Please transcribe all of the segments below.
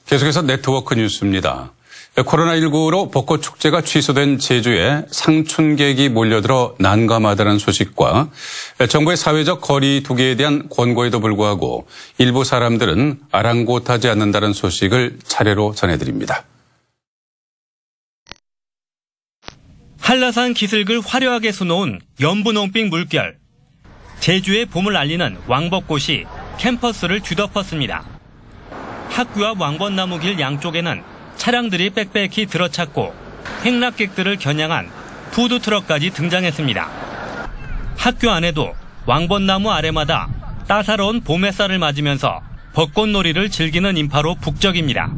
계속해서 네트워크 뉴스입니다. 코로나19로 벚꽃 축제가 취소된 제주에 상춘객이 몰려들어 난감하다는 소식과 정부의 사회적 거리 두기에 대한 권고에도 불구하고 일부 사람들은 아랑곳하지 않는다는 소식을 차례로 전해드립니다. 한라산 기슭을 화려하게 수놓은 연분홍빛 물결. 제주의 봄을 알리는 왕벚꽃이 캠퍼스를 뒤덮었습니다. 학교와 왕벚나무길 양쪽에는 차량들이 빽빽히 들어찼고 행락객들을 겨냥한 푸드트럭까지 등장했습니다. 학교 안에도 왕벚나무 아래마다 따사로운 봄 햇살을 맞으면서 벚꽃놀이를 즐기는 인파로 북적입니다.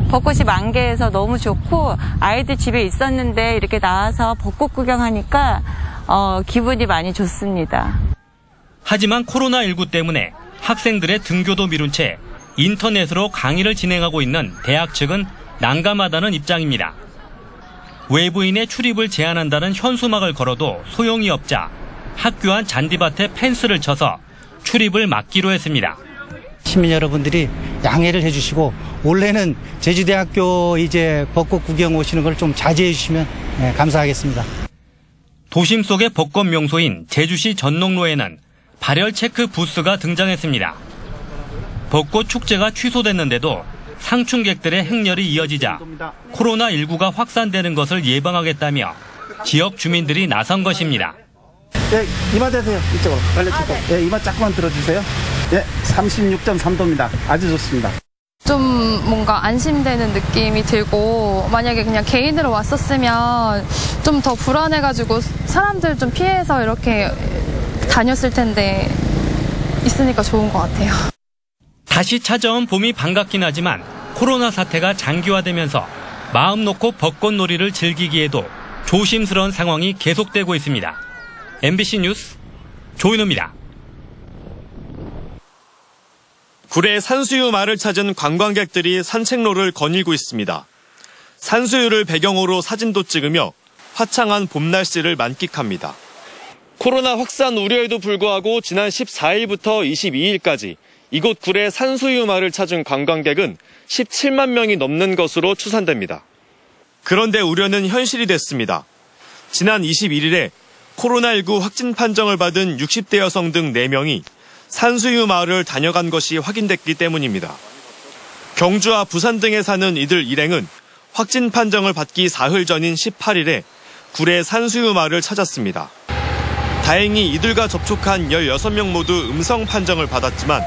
벚꽃이 만개해서 너무 좋고 아이들 집에 있었는데 이렇게 나와서 벚꽃 구경하니까 기분이 많이 좋습니다. 하지만 코로나19 때문에 학생들의 등교도 미룬 채 인터넷으로 강의를 진행하고 있는 대학 측은 난감하다는 입장입니다. 외부인의 출입을 제한한다는 현수막을 걸어도 소용이 없자 학교 안 잔디밭에 펜스를 쳐서 출입을 막기로 했습니다. 시민 여러분들이 양해를 해주시고 올해는 제주대학교 이제 벚꽃 구경 오시는 걸 좀 자제해 주시면 감사하겠습니다. 도심 속의 벚꽃 명소인 제주시 전농로에는 발열 체크 부스가 등장했습니다. 벚꽃 축제가 취소됐는데도 상춘객들의 행렬이 이어지자 코로나19가 확산되는 것을 예방하겠다며 지역 주민들이 나선 것입니다. 예, 이마 대세요. 이쪽으로. 빨리 찍고. 예, 이마 조금만 들어주세요. 예, 36.3도입니다. 아주 좋습니다. 좀 뭔가 안심되는 느낌이 들고 만약에 그냥 개인으로 왔었으면 좀 더 불안해가지고 사람들 좀 피해서 이렇게 다녔을 텐데 있으니까 좋은 것 같아요. 다시 찾아온 봄이 반갑긴 하지만 코로나 사태가 장기화되면서 마음 놓고 벚꽃놀이를 즐기기에도 조심스러운 상황이 계속되고 있습니다. MBC 뉴스 조인호입니다. 굴의 산수유 마을을 찾은 관광객들이 산책로를 거닐고 있습니다. 산수유를 배경으로 사진도 찍으며 화창한 봄 날씨를 만끽합니다. 코로나 확산 우려에도 불구하고 지난 14일부터 22일까지 이곳 굴의 산수유 마을을 찾은 관광객은 17만 명이 넘는 것으로 추산됩니다. 그런데 우려는 현실이 됐습니다. 지난 21일에 코로나19 확진 판정을 받은 60대 여성 등 4명이 산수유 마을을 다녀간 것이 확인됐기 때문입니다. 경주와 부산 등에 사는 이들 일행은 확진 판정을 받기 사흘 전인 18일에 굴의 산수유 마을을 찾았습니다. 다행히 이들과 접촉한 16명 모두 음성 판정을 받았지만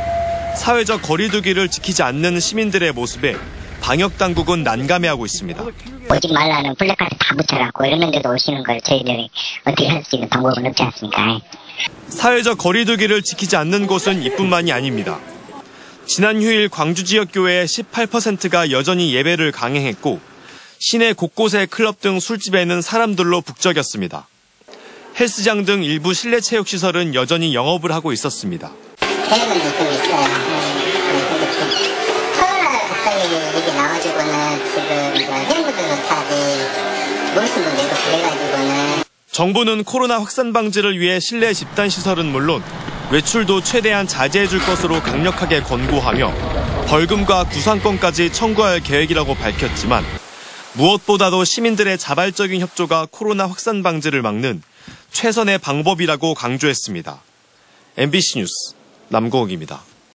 사회적 거리 두기를 지키지 않는 시민들의 모습에 방역당국은 난감해하고 있습니다. 오지 말라는 플래카드 다 붙여갖고 이러는데도 오시는 걸 저희들이 어떻게 할 수 있는 방법은 없지 않습니까? 사회적 거리 두기를 지키지 않는 곳은 이뿐만이 아닙니다. 지난 휴일 광주 지역 교회의 18%가 여전히 예배를 강행했고 시내 곳곳의 클럽 등 술집에는 사람들로 북적였습니다. 헬스장 등 일부 실내 체육시설은 여전히 영업을 하고 있었습니다. 해외분들 좀 있어요. 코로나 갑자기 이게 나와가지고는 지금 해외분들도 타지 모르시는 분들도 그래가지고는 정부는 코로나 확산 방지를 위해 실내 집단 시설은 물론 외출도 최대한 자제해 줄 것으로 강력하게 권고하며 벌금과 구상권까지 청구할 계획이라고 밝혔지만 무엇보다도 시민들의 자발적인 협조가 코로나 확산 방지를 막는 최선의 방법이라고 강조했습니다. MBC 뉴스 남고욱입니다.